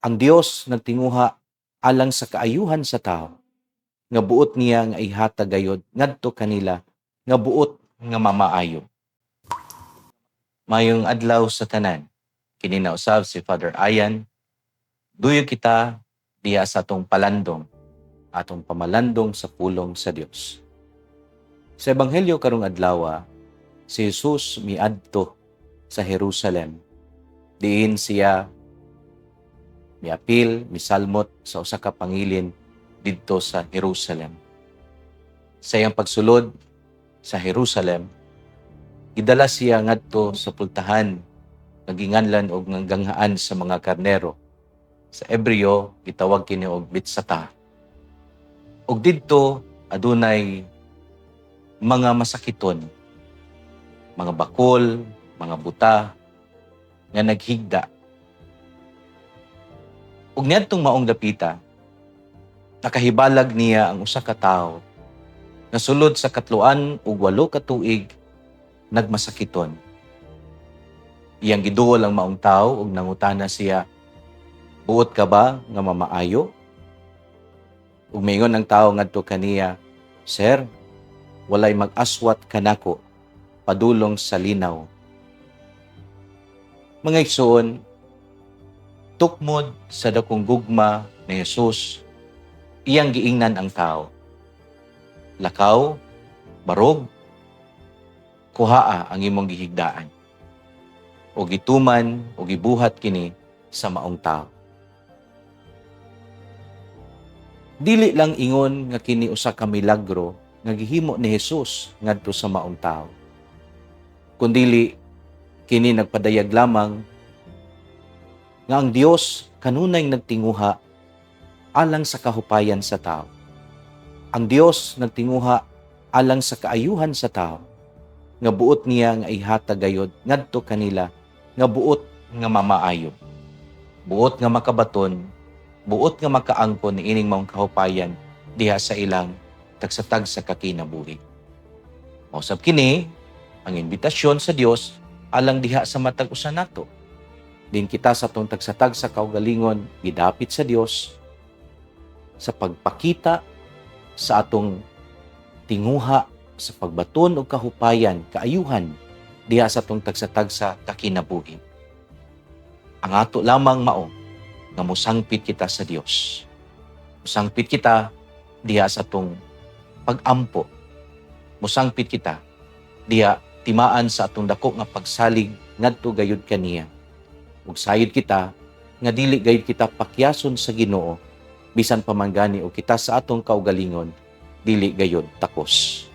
Ang Dios nagtinguha alang sa kaayuhan sa tao, nga buot niya nga ihatag gayod ngadto kanila nga buot nga mamaayo. Mayong adlaw sa tanan. Kini na usab si Father Ayan. Duyo kita diya sa atong palandong, atong pamalandong sa pulong sa Dios. Sa Ebanghelyo karong adlaw, si Jesus miadto sa Jerusalem. Diin siya miapil, misalmot sa usa ka pangilin didto sa Jerusalem. Sa iyang pagsulod sa Jerusalem, gidala siya ngadto sa pultahan naginganlan og ganghaan sa mga karnero. Sa Hebreo gitawag kini og Bitsata. Og didto adunay mga masakiton, mga bakol, mga buta nga naghigda. Ug niadtong maong dapita, nakahibalag niya ang usa ka tawo na sulod sa 3 ug 8 ka tuig nagmasakiton. Iyang giduol ang maong tawo ug nangutana siya, "Buot ka ba nga mamaayo?" Ug miingon ang tawo ngadto kaniya, "Sir, walay mag-aswat kanako padulong sa linaw." Mga igsoon, tukmod sa dakong gugma ni Jesus, iyang giingnan ang tao. "Lakaw, barog, kuhaa ang imong gihigdaan." O gituman o gibuhat kini sa maong tao. Dili lang ingon nga kini usa ka milagro nga gihimo ni Jesus ngadto sa maong tao, kundili kini nagpadayag lamang nga ang Dios kanunay nagtinguha alang sa kahupayan sa tao. Ang Dios nagtinguha alang sa kaayuhan sa tao, nga buot niya nga ihatag gayod ngadto kanila nga buot nga mamaayo, buot nga makabaton, buot nga makaangkon ni ining maong kahupayan diha sa ilang tagsatag sa kakinabuhi. Mausab kini ang imbitasyon sa Dios alang diha sa matag usa nato. Din kita sa atong tagsatag sa kaugalingon gidapit sa Dios sa pagpakita sa atong tinguha sa pagbaton og kahupayan, kaayuhan diha sa atong tagsatag sa kakinabuhi. Ang ato lamang mao nga mosangpit kita sa Dios. Mosangpit kita diha sa atong pag-ampo. Mosangpit kita diha timaan sa atong dako nga pagsalig ngadto gayud kaniya. Ug sayod kita nga dili gayud kita pakyason sa Ginoo bisan pa man gani o kita sa atong kaugalingon dili gayud takos.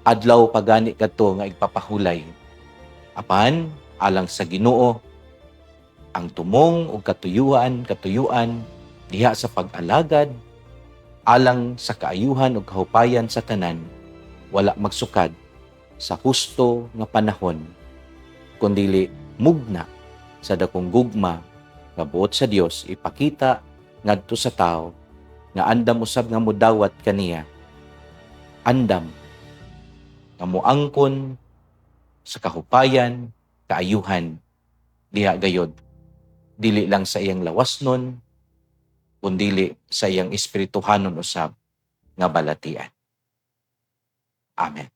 Adlaw pagani kadto nga igpapahulay. Apan alang sa Ginoo ang tumong ug katuyuan diha sa pag-alagad alang sa kaayuhan ug kahupayan sa tanan, wala magsukad sa husto nga panahon, kundili mugna sa dakong gugma nga buot sa Dios ipakita ngadto sa tao nga andam usab nga modawat kaniya, andam nga moangkon sa kahupayan, kaayuhan diha gayod, dili lang sa iyang lawasnon kundili sa iyang espirituhanon usab nga balatian. Amen.